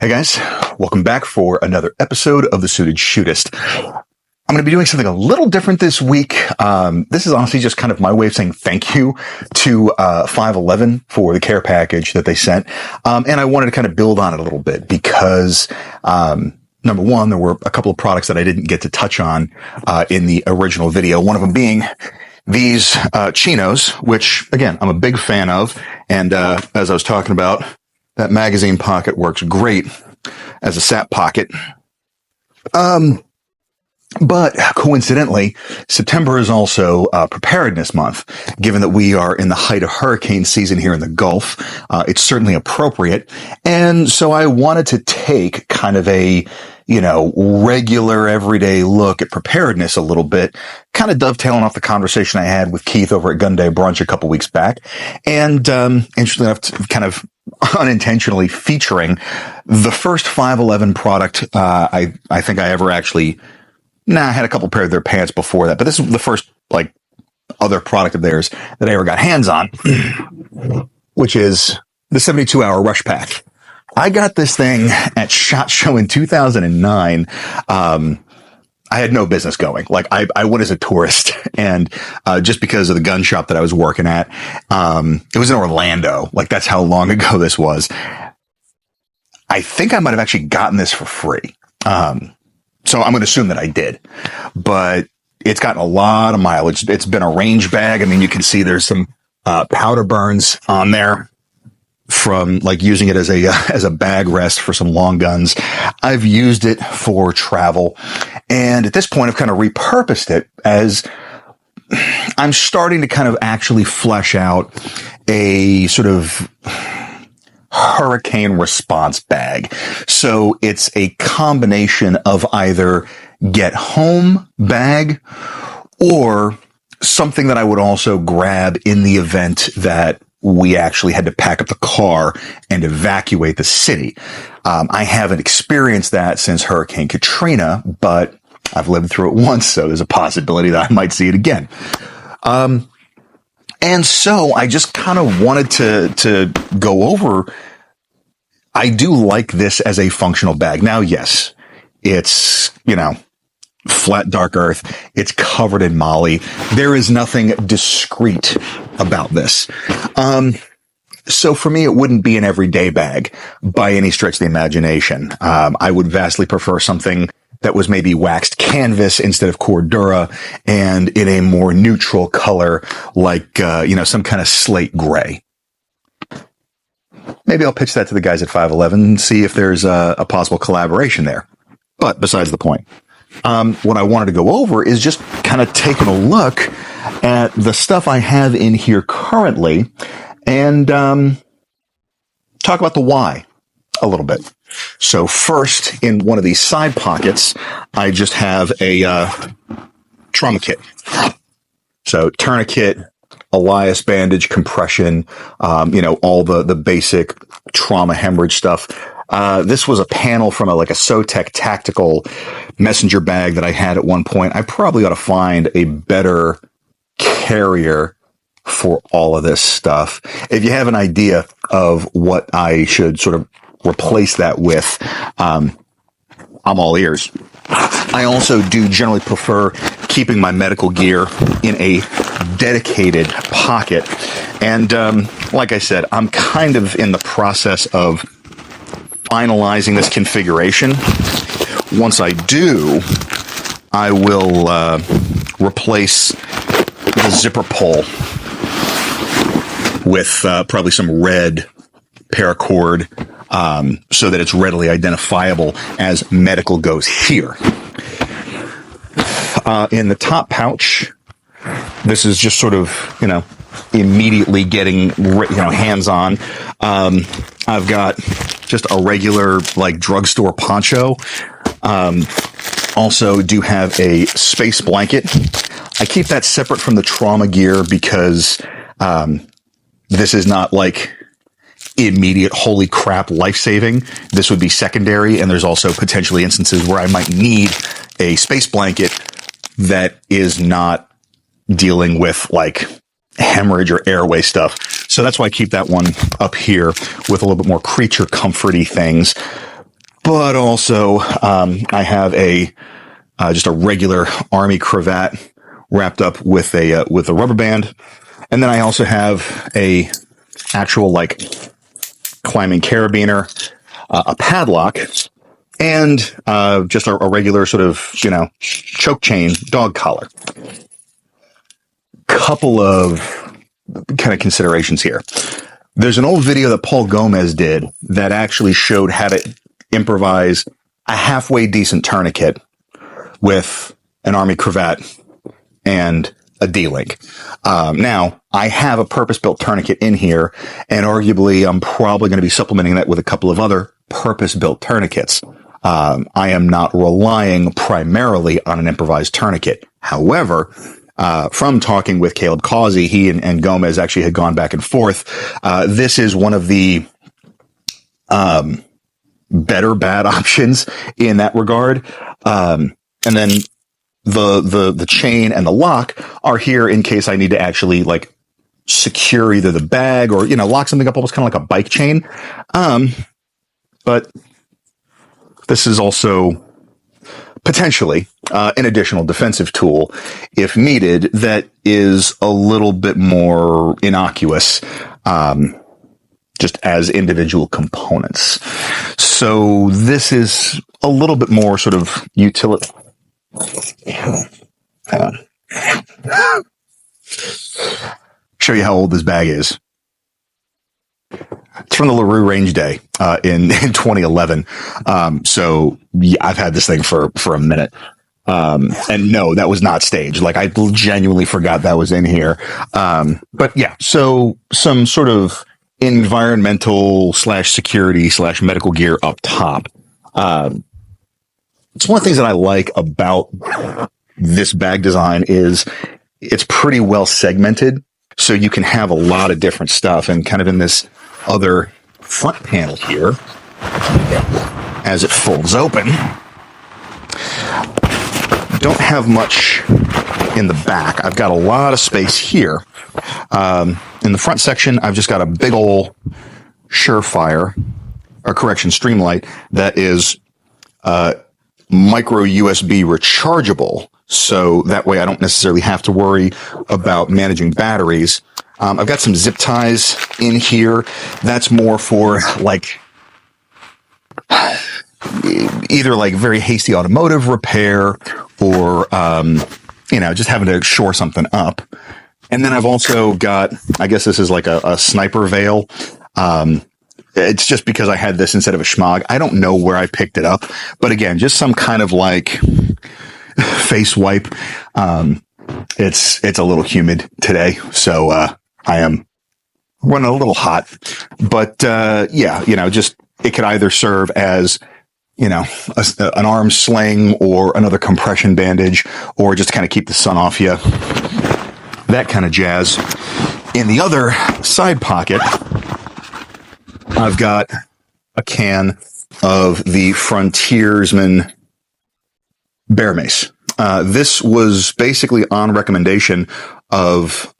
Hey guys, welcome back for another episode of the Suited Shootist. I'm going to be doing something a little different this week. This is honestly just kind of my way of saying thank you to 511 for the care package that they sent. And I wanted to kind of build on it a little bit because, number one, there were a couple of products that I didn't get to touch on in the original video. One of them being these chinos, which, again, I'm a big fan of. And as I was talking about, that magazine pocket works great as a sap pocket. But coincidentally, September is also Preparedness Month. Given that we are in the height of hurricane season here in the Gulf, it's certainly appropriate. And so I wanted to take kind of a, regular everyday look at preparedness a little bit, kind of dovetailing off the conversation I had with Keith over at Gun Day Brunch a couple weeks back. And interestingly enough, kind of unintentionally featuring the first 511 product I think I ever actually... I had a couple pair of their pants before that, but this is the first, other product of theirs that I ever got hands on, which is the 72-hour Rush Pack. I got this thing at SHOT Show in 2009. I had no business going. I went as a tourist, and just because of the gun shop that I was working at, it was in Orlando. That's how long ago this was. I think I might have actually gotten this for free. So I'm going to assume that I did, but it's gotten a lot of mileage. It's been a range bag. I mean, you can see there's some powder burns on there from using it as a bag rest for some long guns. I've used it for travel, and at this point I've kind of repurposed it as I'm starting to kind of actually flesh out a sort of hurricane response bag. So it's a combination of either get home bag or something that I would also grab in the event that we actually had to pack up the car and evacuate the city. I haven't experienced that since Hurricane Katrina, but I've lived through it once, so there's a possibility that I might see it again. And so I just kind of wanted to go over. I do like this as a functional bag. Now, yes, it's, flat dark earth. It's covered in moly. There is nothing discreet about this. So for me, it wouldn't be an everyday bag by any stretch of the imagination. I would vastly prefer something that was maybe waxed canvas instead of Cordura and in a more neutral color, some kind of slate gray. Maybe I'll pitch that to the guys at 511 and see if there's a possible collaboration there. But besides the point, what I wanted to go over is just kind of taking a look at the stuff I have in here currently and talk about the why a little bit. So first, in one of these side pockets, I just have a trauma kit. So tourniquet, Elias bandage, compression, all the basic trauma hemorrhage stuff. This was a panel from a SoTec tactical messenger bag that I had at one point. I probably ought to find a better carrier for all of this stuff. If you have an idea of what I should sort of replace that with, I'm all ears. I also do generally prefer keeping my medical gear in a dedicated pocket. And like I said, I'm kind of in the process of finalizing this configuration. Once I do, I will replace the zipper pull with probably some red paracord so that it's readily identifiable as medical goes here. In the top pouch, this is just sort of, immediately getting, hands-on. I've got just a regular, drugstore poncho. Also do have a space blanket. I keep that separate from the trauma gear because this is not immediate holy crap life-saving. This would be secondary, and there's also potentially instances where I might need a space blanket that is not dealing with hemorrhage or airway stuff. So that's why I keep that one up here with a little bit more creature comforty things. but also I have just a regular Army cravat wrapped up with a rubber band, and then I also have a actual like climbing carabiner, a padlock, and just a regular sort of choke chain dog collar. Couple of kind of considerations here. There's an old video that Paul Gomez did that actually showed how to improvise a halfway decent tourniquet with an Army cravat and a D-link. Now, I have a purpose-built tourniquet in here, and arguably I'm probably going to be supplementing that with a couple of other purpose-built tourniquets. I am not relying primarily on an improvised tourniquet. However, from talking with Caleb Causey, he and Gomez actually had gone back and forth. This is one of the better bad options in that regard. And then the chain and the lock are here in case I need to actually like secure either the bag or, lock something up almost kind of like a bike chain. But this is also potentially an additional defensive tool if needed that is a little bit more innocuous, just as individual components. So this is a little bit more sort of utility. Show you how old this bag is. It's from the LaRue Range Day in 2011. So yeah, I've had this thing for a minute. And no, that was not staged. Like I genuinely forgot that was in here. But yeah, so some sort of environmental / security / medical gear up top. It's one of the things that I like about this bag design is it's pretty well segmented. So you can have a lot of different stuff, and kind of in this other front panel here, as it folds open, don't have much in the back. I've got a lot of space here. In the front section, I've just got a big ol' Surefire, Streamlight that is micro USB rechargeable. So that way I don't necessarily have to worry about managing batteries. I've got some zip ties in here. That's more for like either like very hasty automotive repair or, just having to shore something up. And then I've also got, I guess this is like a sniper veil. It's just because I had this instead of a schmog. I don't know where I picked it up, but again, just some kind of like face wipe. It's a little humid today, so I am running a little hot. But just it could either serve as an arm sling or another compression bandage, or just kind of keep the sun off you. That kind of jazz. In the other side pocket, I've got a can of the Frontiersman Bear Mace. This was basically on recommendation of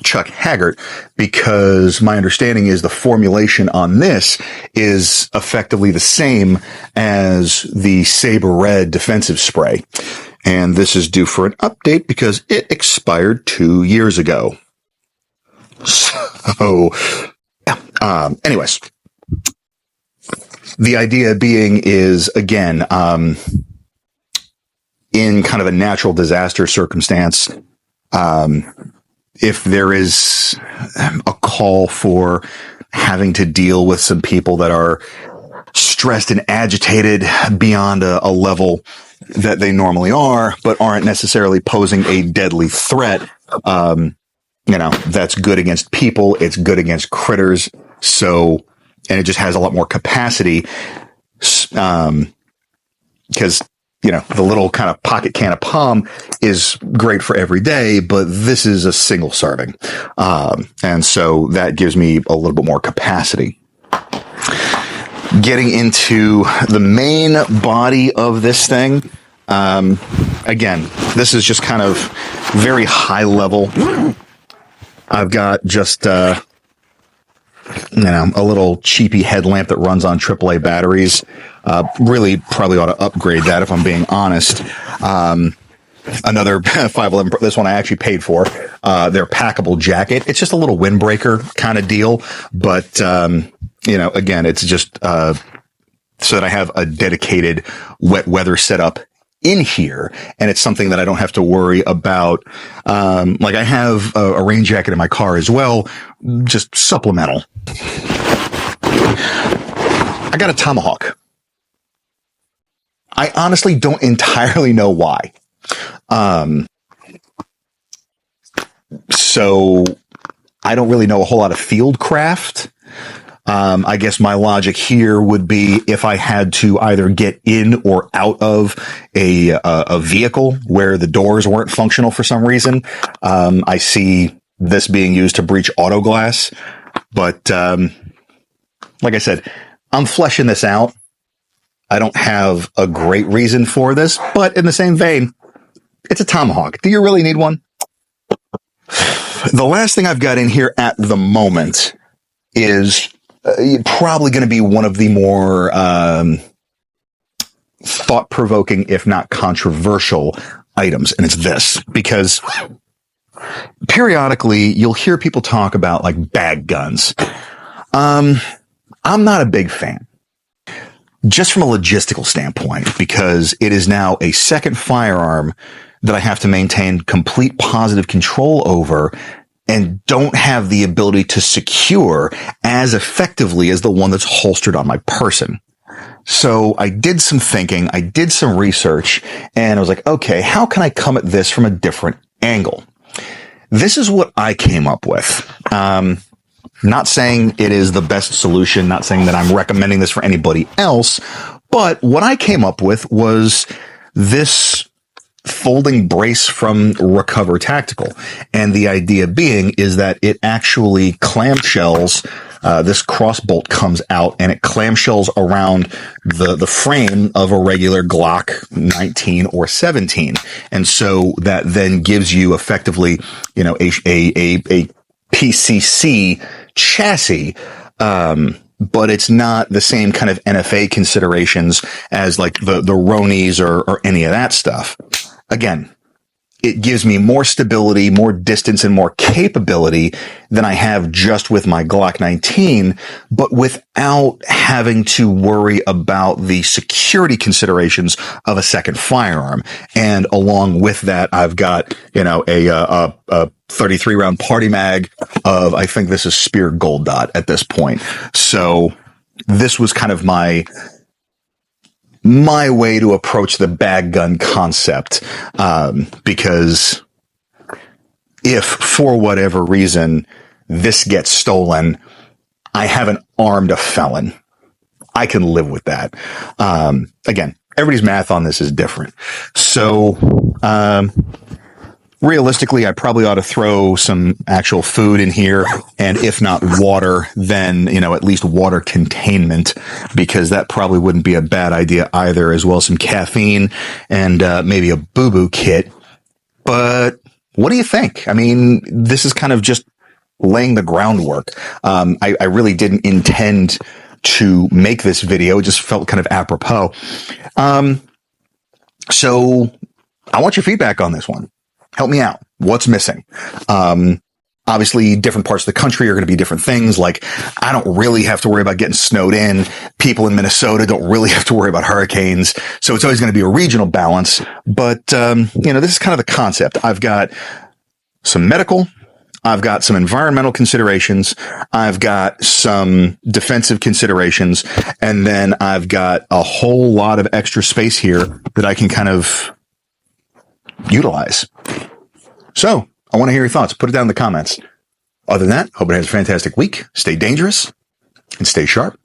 Chuck Haggart, because my understanding is the formulation on this is effectively the same as the Sabre Red defensive spray. And this is due for an update because it expired 2 years ago. So, anyways, the idea being is, again, in kind of a natural disaster circumstance, if there is a call for having to deal with some people that are stressed and agitated beyond a level that they normally are, but aren't necessarily posing a deadly threat, that's good against people. It's good against critters. So, and it just has a lot more capacity, because the little kind of pocket can of Palm is great for every day, but this is a single serving. And so that gives me a little bit more capacity. Getting into the main body of this thing. Again, this is just kind of very high level. I've got just, a little cheapy headlamp that runs on AAA batteries. Really probably ought to upgrade that if I'm being honest. Another 511, this one I actually paid for, their packable jacket. It's just a little windbreaker kind of deal. But, again, it's just, so that I have a dedicated wet weather setup in here. And it's something that I don't have to worry about. Like I have a rain jacket in my car as well, just supplemental. I got a Tomahawk. I honestly don't entirely know why. So I don't really know a whole lot of field craft. I guess my logic here would be if I had to either get in or out of a vehicle where the doors weren't functional for some reason. I see this being used to breach auto glass, but, like I said, I'm fleshing this out. I don't have a great reason for this, but in the same vein, it's a Tomahawk. Do you really need one? The last thing I've got in here at the moment is probably going to be one of the more thought-provoking, if not controversial, items, and it's this, because periodically you'll hear people talk about like bag guns. I'm not a big fan. Just from a logistical standpoint, because it is now a second firearm that I have to maintain complete positive control over and don't have the ability to secure as effectively as the one that's holstered on my person. So I did some thinking, I did some research, and I was like, okay, how can I come at this from a different angle? This is what I came up with. Not saying it is the best solution, not saying that I'm recommending this for anybody else, but what I came up with was this folding brace from Recover Tactical. And the idea being is that it actually clamshells, this cross bolt comes out and it clamshells around the frame of a regular Glock 19 or 17. And so that then gives you effectively, a PCC chassis, but it's not the same kind of NFA considerations as like the Ronis or any of that stuff. Again, it gives me more stability, more distance, and more capability than I have just with my Glock 19, but without having to worry about the security considerations of a second firearm. And along with that, I've got, a 33 round party mag of, I think this is Spear Gold Dot at this point. So this was kind of my way to approach the bag gun concept, because if for whatever reason this gets stolen, I haven't armed a felon. I can live with that. Again, everybody's math on this is different. So, realistically, I probably ought to throw some actual food in here, and if not water, then, at least water containment, because that probably wouldn't be a bad idea either, as well as some caffeine and maybe a boo-boo kit. But what do you think? I mean, this is kind of just laying the groundwork. I really didn't intend to make this video. It just felt kind of apropos. So I want your feedback on this one. Help me out. What's missing? Obviously, different parts of the country are going to be different things. Like, I don't really have to worry about getting snowed in. People in Minnesota don't really have to worry about hurricanes. So it's always going to be a regional balance. But, this is kind of the concept. I've got some medical. I've got some environmental considerations. I've got some defensive considerations. And then I've got a whole lot of extra space here that I can kind of utilize. So I want to hear your thoughts. Put it down in the comments. Other than that, hope it has a fantastic week. Stay dangerous and stay sharp.